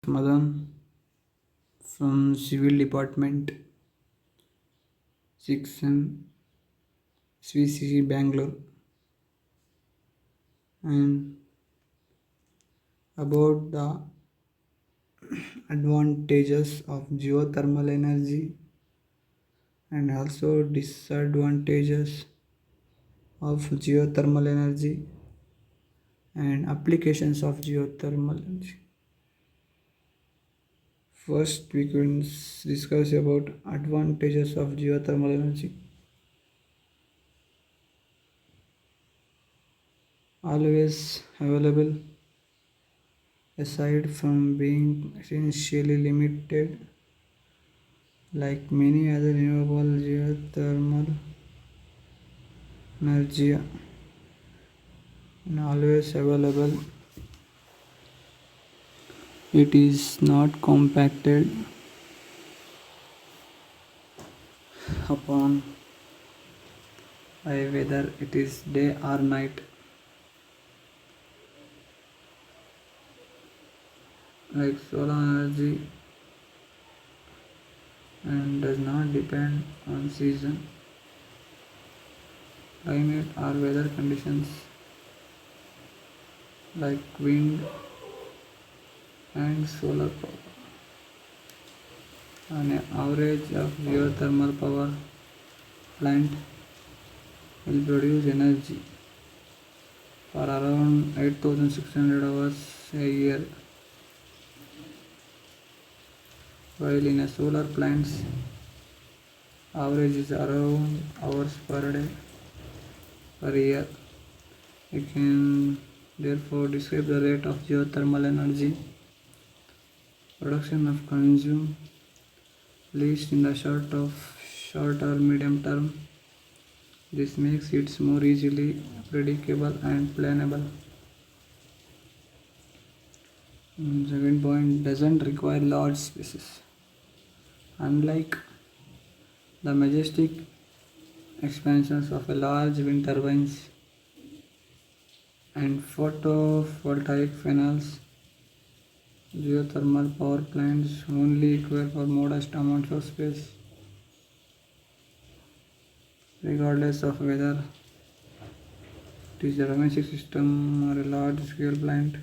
Madan from Civil Department 6M SVCC Bangalore, and about the advantages of geothermal energy and also disadvantages of geothermal energy and applications of geothermal energy. First, we can discuss about advantages of geothermal energy. Always available, aside from being essentially limited like many other renewable geothermal energy, and always available. It is not compacted upon by whether it is day or night, like solar energy, and does not depend on season, climate or weather conditions like wind and solar power. An average of geothermal power plant will produce energy for around 8,600 hours a year, while in a solar plant's average is around hours per day per year. We can therefore describe the rate of geothermal energy production of consume least in the short or medium term. This makes it more easily predictable and plannable. Second point, doesn't require large spaces. Unlike the majestic expansions of a large wind turbines and photovoltaic panels, geothermal power plants only require for modest amounts of space, regardless of whether it is a domestic system or a large-scale plant.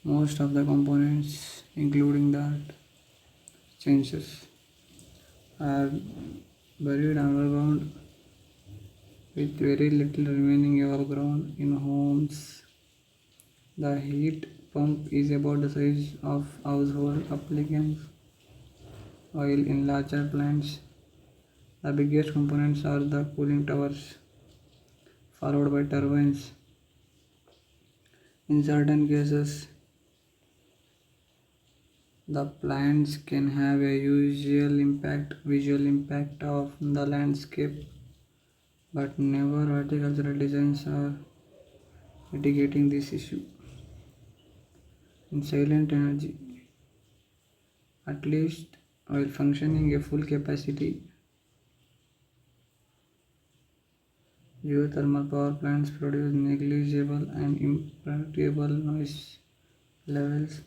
Most of the components, including the changes, are buried underground with very little remaining above ground. In homes, the heat pump is about the size of household appliances, while in larger plants, the biggest components are the cooling towers, followed by turbines. In certain cases, the plants can have a visual impact of the landscape, but never horticultural designs are mitigating this issue. In silent energy, at least while functioning at full capacity, geothermal power plants produce negligible and imperceptible noise levels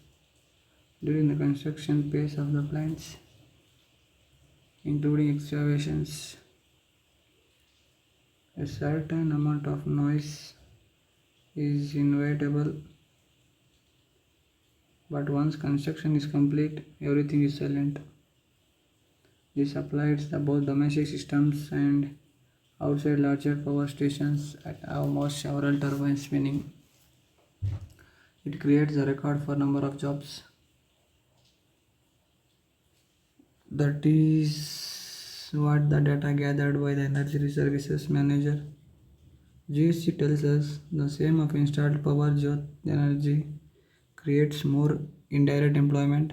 during the construction phase of the plants, including excavations. A certain amount of noise is inevitable, but once construction is complete, everything is silent. This applies to both domestic systems and outside larger power stations at almost several turbines spinning. It creates a record for number of jobs. That is what the data gathered by the Energy Services Manager GSC tells us. The same of installed power energy creates more indirect employment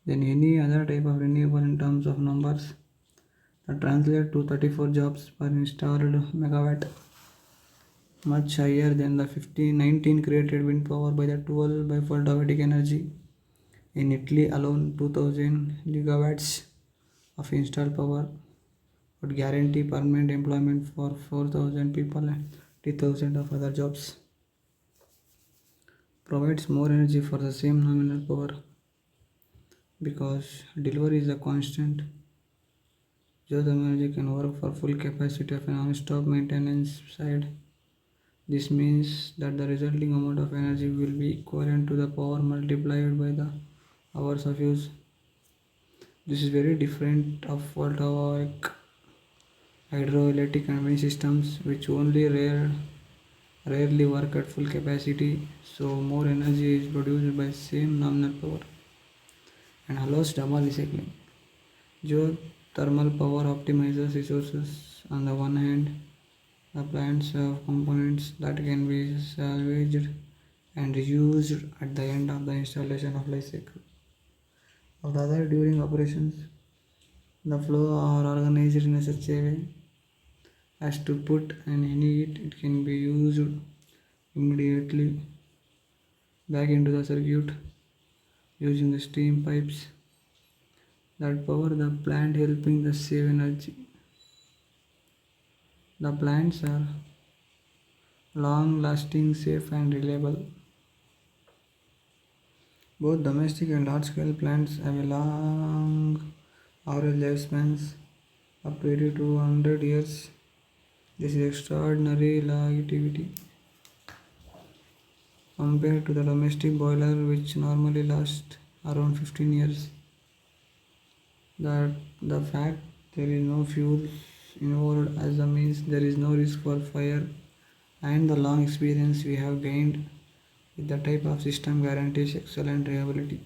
than any other type of renewable in terms of numbers. That translates to 34 jobs per installed megawatt, much higher than the 19 created wind power by the 12 by photovoltaic energy. In Italy alone, 2000 gigawatts of installed power would guarantee permanent employment for 4,000 people and 30,000 of other jobs. provides more energy for the same nominal power because delivery is a constant. Geothermal energy can work for full capacity of an non-stop maintenance side. This means that the resulting amount of energy will be equivalent to the power multiplied by the hours of use. This is very different of voltaic, hydroelectric and wind systems which rarely work at full capacity, so more energy is produced by same nominal power and allows double recycling. Geothermal power optimizes resources. On the one hand, the plants have components that can be salvaged and reused at the end of the installation of life cycle. On the other, during operations, the flow are organized in such a way as to put and any heat it can be used immediately back into the circuit using the steam pipes that power the plant, helping the save energy. The plants are long lasting, safe and reliable. Both domestic and large scale plants have a long average lifespans up to 80 to 100 years. This is extraordinary longevity compared to the domestic boiler which normally lasts around 15 years. That the fact there is no fuel involved as the means there is no risk for fire and the long experience we have gained with the type of system guarantees excellent reliability.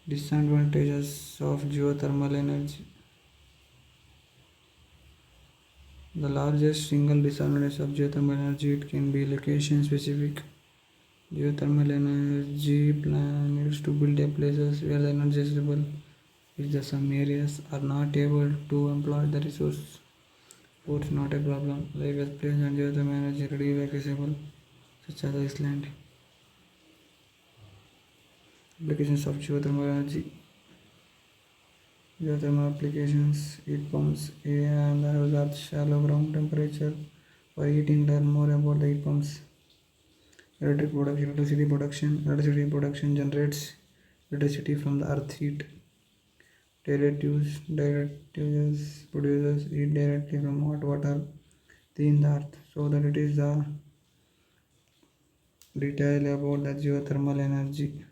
Disadvantages of geothermal energy. The largest single disadvantage of geothermal energy it can be location specific. Geothermal energy plan needs to build a places where the energy is available, which the some areas are not able to employ the resource. Ports not a problem. Like as place and geothermal energy readily accessible, such as Iceland. Applications of geothermal energy. Geothermal applications, heat pumps, and the large shallow ground temperature for heating. Learn more about the heat pumps. Electricity production. Electricity production generates electricity from the earth heat. Direct use produces heat directly from hot water in the earth. So that it is the detail about the geothermal energy.